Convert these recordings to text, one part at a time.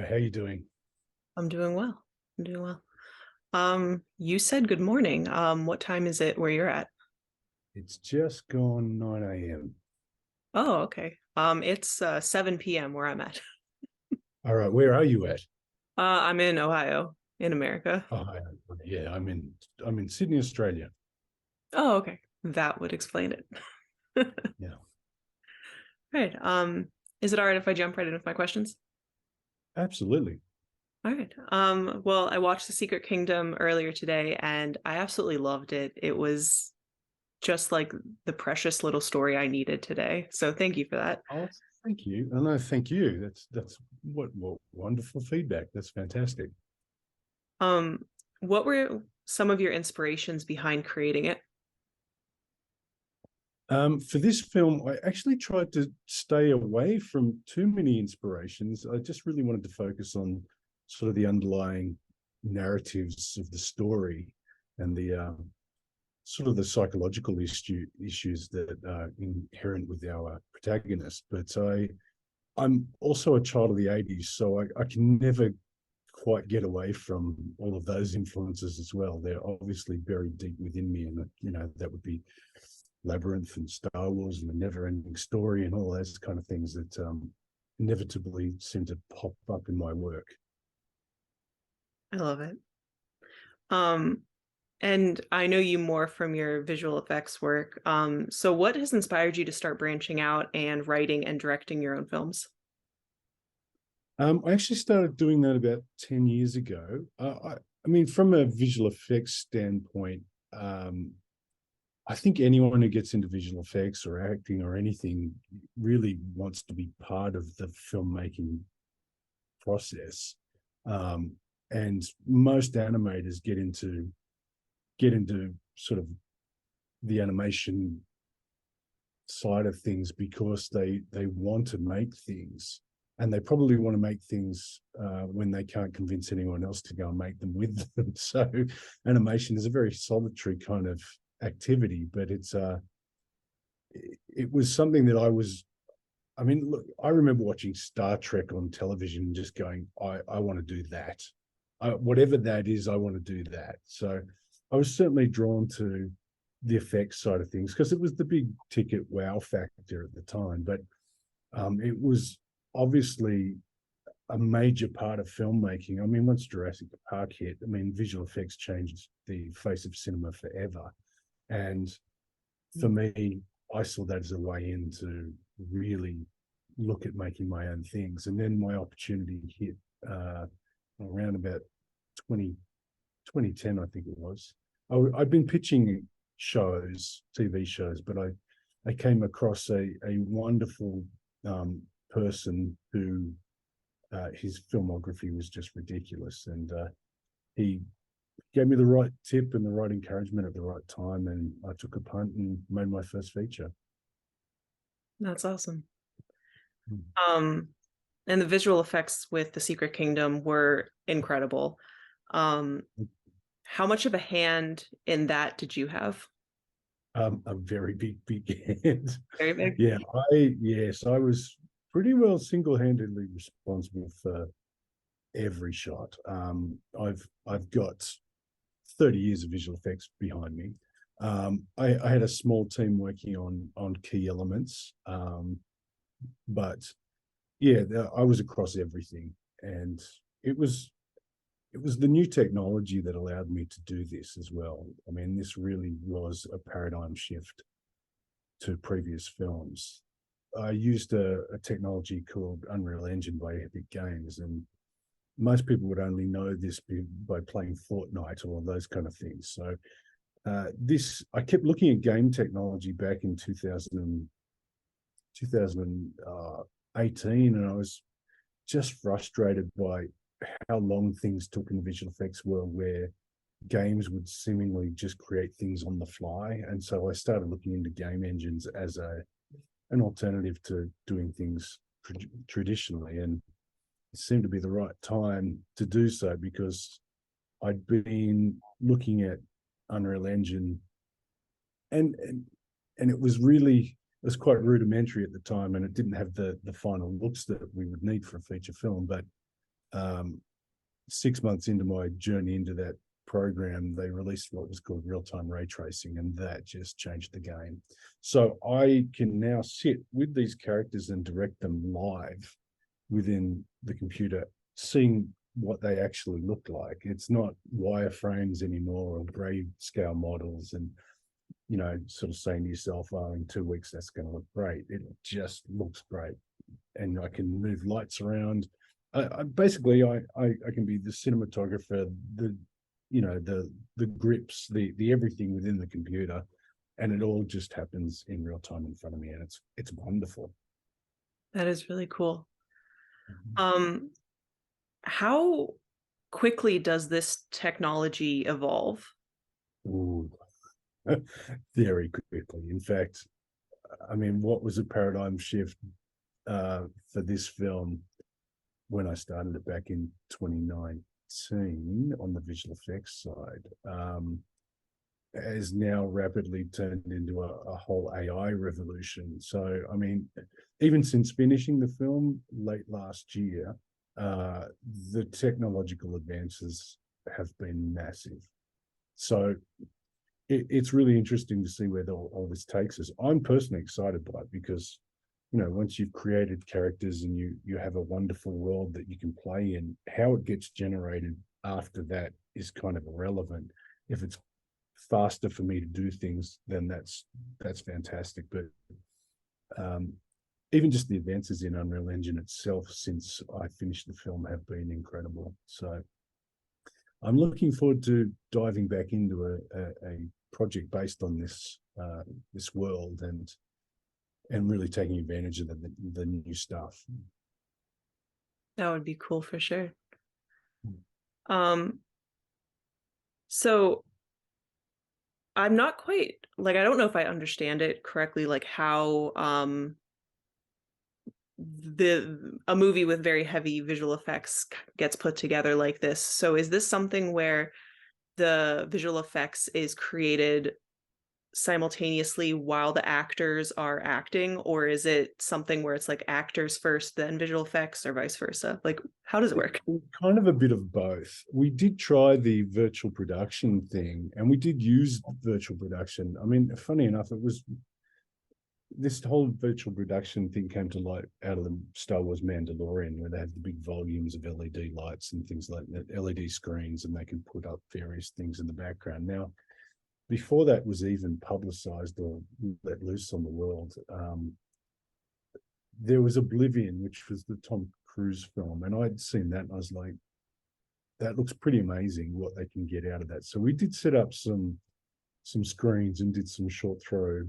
How you doing? I'm doing well. I'm doing well. You said good morning. What time is it where you're at? It's just gone 9 a.m. Oh, okay. It's 7 p.m. where I'm at. All right, where are you at? I'm in Ohio, in America. Oh, yeah, I'm in Sydney, Australia. Oh, okay. That would explain it. Yeah, Right. Is it all right if I jump right in with my questions? absolutely. All right. Well, I watched The Secret Kingdom earlier today and I absolutely loved it. It was just like the precious little story I needed today. So thank you for that. Oh, thank you. Oh, no, thank you. That's what wonderful feedback. That's fantastic. Um, what were some of your inspirations behind creating it? For this film, I actually tried to stay away from too many inspirations. I just really wanted to focus on sort of the underlying narratives of the story and the sort of the psychological issues that are inherent with our protagonist. But I'm also a child of the 80s, so I can never quite get away from all of those influences as well. They're obviously buried deep within me, and that would be Labyrinth and Star Wars and the Never-Ending Story and all those kind of things that inevitably seem to pop up in my work. I love it. Um, and I know you more from your visual effects work. So what has inspired you to start branching out and writing and directing your own films? I actually started doing that about 10 years ago. I mean, from a visual effects standpoint, um, I think anyone who gets into visual effects or acting or anything really wants to be part of the filmmaking process. Um, and most animators get into sort of the animation side of things because they want to make things, and they probably want to make things when they can't convince anyone else to go and make them with them. So animation is a very solitary kind of activity, but it was something that I mean, look, I remember watching Star Trek on television and just going, I want to do that. Whatever that is, I want to do that. So I was certainly drawn to the effects side of things because it was the big ticket wow factor at the time. But it was obviously a major part of filmmaking. I mean, once Jurassic Park hit, I mean, visual effects changed the face of cinema forever. And for me, I saw that as a way in to really look at making my own things. And then my opportunity hit around about 20, 2010, I think it was. I'd been pitching shows, TV shows, but I came across a wonderful person who his filmography was just ridiculous. And he gave me the right tip and the right encouragement at the right time. And I took a punt and made my first feature. That's awesome. Mm. Um, and the visual effects with The Secret Kingdom were incredible. Um, how much of a hand in that did you have? A very big hand. Very big. Yeah, I was pretty well single-handedly responsible for every shot. I've got 30 years of visual effects behind me. I had a small team working on key elements, but yeah, I was across everything, and it was it was the new technology that allowed me to do this as well. I mean, this really was a paradigm shift to previous films. I used a technology called Unreal Engine by Epic Games, and most people would only know this by playing Fortnite or those kind of things. So this, I kept looking at game technology back in 2018, and I was just frustrated by how long things took in the visual effects world, where games would seemingly just create things on the fly. And so I started looking into game engines as an alternative to doing things traditionally. And it seemed to be the right time to do so because I'd been looking at Unreal Engine, and it was quite rudimentary at the time, and it didn't have the final looks that we would need for a feature film. But um, 6 months into my journey into that program, they released what was called real-time ray tracing, and that just changed the game. So I can now sit with these characters and direct them live within the computer, seeing what they actually look like. It's not wireframes anymore or grayscale models and, you know, sort of saying to yourself, oh, in 2 weeks that's going to look great. It just looks great. And I can move lights around. Basically I can be the cinematographer, the, you know, the grips, the everything within the computer, and it all just happens in real time in front of me, and it's wonderful. That is really cool. Um, how quickly does this technology evolve? Ooh, very quickly. In fact, I mean, what was a paradigm shift for this film when I started it back in 2019 on the visual effects side, has now rapidly turned into a whole AI revolution. So, I mean, even since finishing the film late last year, the technological advances have been massive. So it's really interesting to see where all this takes us. I'm personally excited by it because, you know, once you've created characters and you have a wonderful world that you can play in, how it gets generated after that is kind of irrelevant. If it's faster for me to do things, then that's fantastic. But even just the advances in Unreal Engine itself since I finished the film have been incredible. So I'm looking forward to diving back into a project based on this world and really taking advantage of the new stuff. That would be cool for sure. So I'm not quite like, I don't know if I understand it correctly, like how a movie with very heavy visual effects gets put together like this. So is this something where the visual effects is created simultaneously while the actors are acting, or is it something where it's like actors first then visual effects, or vice versa? Like, how does it work? Kind of a bit of both. We did try the virtual production thing, and we did use virtual production. I mean, funny enough, it was this whole virtual production thing came to light out of the Star Wars Mandalorian, where they have the big volumes of LED lights and things like that, LED screens, and they can put up various things in the background. Now, before that was even publicized or let loose on the world, there was Oblivion, which was the Tom Cruise film, and I'd seen that and I was like, that looks pretty amazing what they can get out of that. So we did set up some screens and did some short throw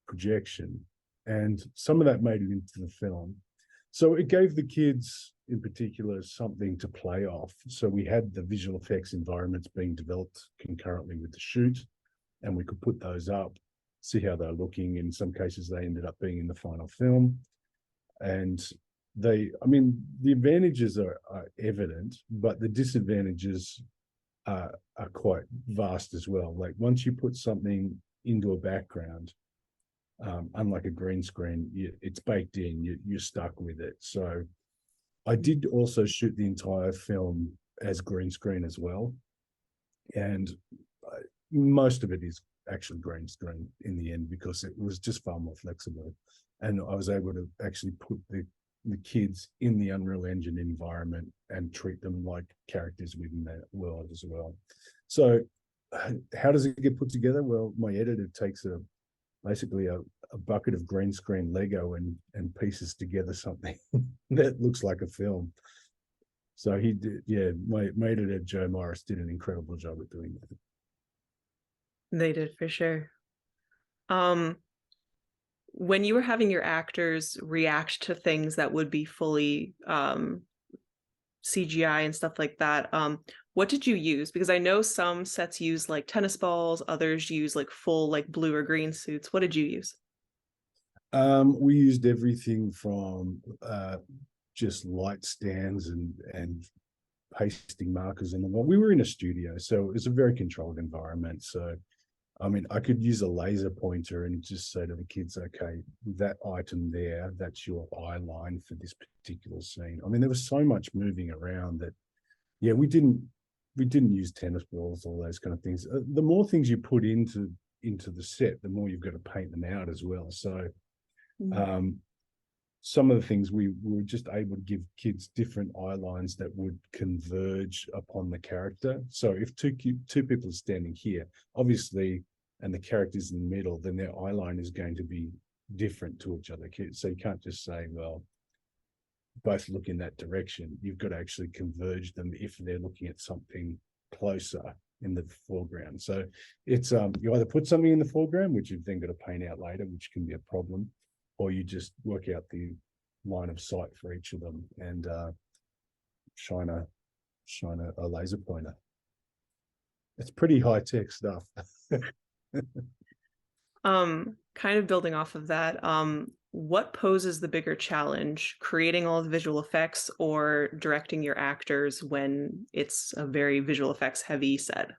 projection, and some of that made it into the film. So it gave the kids in particular something to play off. So we had the visual effects environments being developed concurrently with the shoot, and we could put those up, see how they're looking. In some cases, they ended up being in the final film. And I mean, the advantages are evident, but the disadvantages are quite vast as well. Like once you put something into a background, unlike a green screen, it's baked in, you're stuck with it. So I did also shoot the entire film as green screen as well. And most of it is actually green screen in the end because it was just far more flexible. And I was able to actually put the kids in the Unreal Engine environment and treat them like characters within that world as well. So how does it get put together? Well, my editor takes basically a bucket of green screen Lego and pieces together something that looks like a film. So he did, yeah, my editor, Joe Morris, did an incredible job at doing that. They did for sure. When you were having your actors react to things that would be fully CGI and stuff like that, what did you use? Because I know some sets use like tennis balls, others use like full like blue or green suits. What did you use? We used everything from just light stands and pasting markers in the wall. We were in a studio, so it was a very controlled environment. So I mean, I could use a laser pointer and just say to the kids, okay, that item there, that's your eye line for this particular scene. I mean, there was so much moving around that, yeah, we didn't use tennis balls, all those kind of things. The more things you put into the set, the more you've got to paint them out as well. So Mm. um, some of the things we were just able to give kids different eye lines that would converge upon the character. So if two people are standing here, obviously, and the character's in the middle, then their eye line is going to be different to each other. So you can't just say, well, both look in that direction. You've got to actually converge them if they're looking at something closer in the foreground. So it's you either put something in the foreground, which you've then got to paint out later, which can be a problem, or you just work out the line of sight for each of them and shine a laser pointer. It's pretty high tech stuff. Kind of building off of that, what poses the bigger challenge, creating all the visual effects or directing your actors when it's a very visual effects heavy set?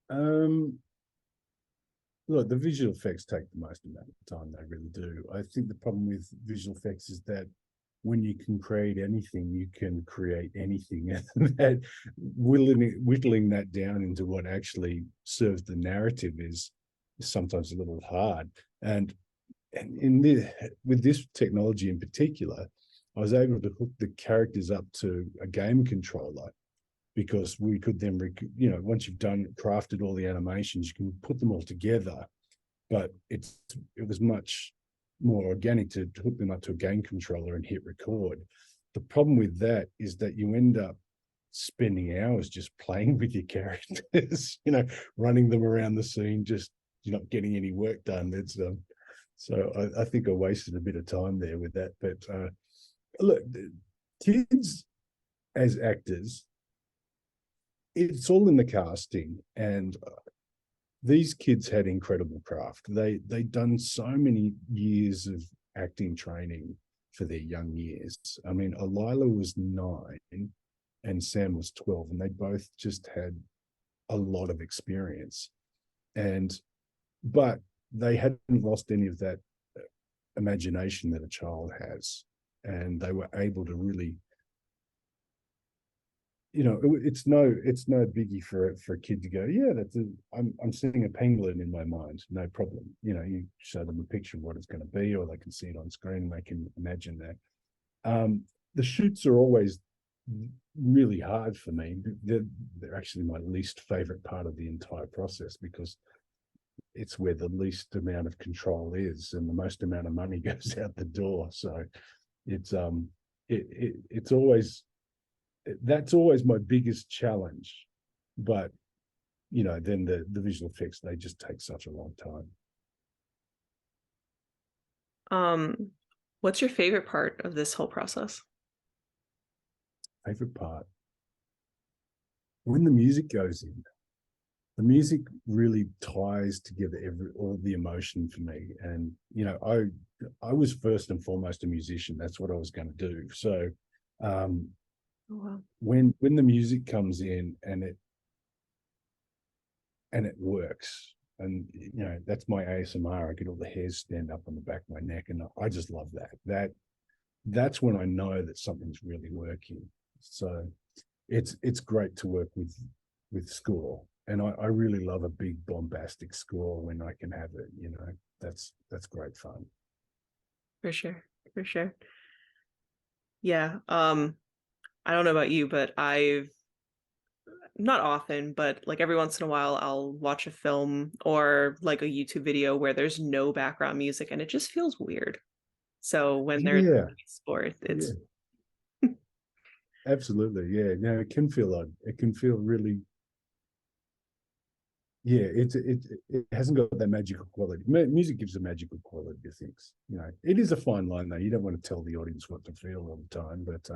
um, Look, the visual effects take the most amount of time. They really do. I think the problem with visual effects is that when you can create anything, you can create anything. And that whittling that down into what actually serves the narrative is sometimes a little hard. And with this technology in particular, I was able to hook the characters up to a game controller because we could then, once you've crafted all the animations, you can put them all together. But it was much more organic to hook them up to a game controller and hit record. The problem with that is that you end up spending hours just playing with your characters, running them around the scene, just you're not getting any work done. So I think I wasted a bit of time there with that. But look, kids as actors, it's all in the casting, and these kids had incredible craft. They'd done so many years of acting training for their young years. I mean, Alila was 9 and Sam was 12, and they both just had a lot of experience. But they hadn't lost any of that imagination that a child has, and they were able to really, it's no biggie for a kid to go, yeah, I'm seeing a pangolin in my mind, no problem. You show them a picture of what it's going to be, or they can see it on screen and they can imagine that. The shoots are always really hard for me. They're actually my least favorite part of the entire process, because it's where the least amount of control is and the most amount of money goes out the door. So it's always, that's always my biggest challenge. But then the visual effects, they just take such a long time. What's your favorite part of this whole process? Favorite part, when the music goes in. The music really ties together all the emotion for me. And I was first and foremost a musician. That's what I was going to do. So Oh, wow. when the music comes in and it works, and that's my ASMR. I get all the hairs stand up on the back of my neck, and I just love that's when I know that something's really working. So it's great to work with score, and I really love a big bombastic score when I can have it. That's great fun. For sure. For sure. Yeah. I don't know about you, but I've not often, but like every once in a while, I'll watch a film or like a YouTube video where there's no background music and it just feels weird. So when there's Yeah, sport, it's yeah, absolutely. Yeah, it can feel odd. It can feel really. Yeah, it hasn't got that magical quality. Music gives a magical quality to things. It is a fine line though. You don't want to tell the audience what to feel all the time, but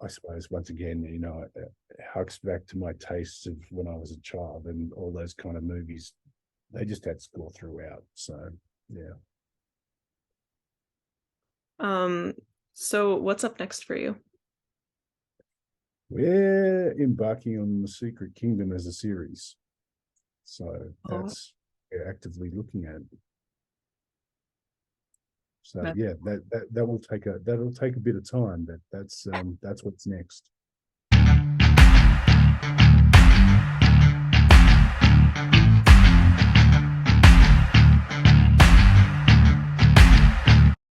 I suppose once again, it harks back to my tastes of when I was a child, and all those kind of movies. They just had score throughout. So yeah. um so what's up next for you? We're embarking on The Secret Kingdom as a series. So Oh, that's we're actively looking at. So that yeah, that'll take a bit of time, but that's what's next.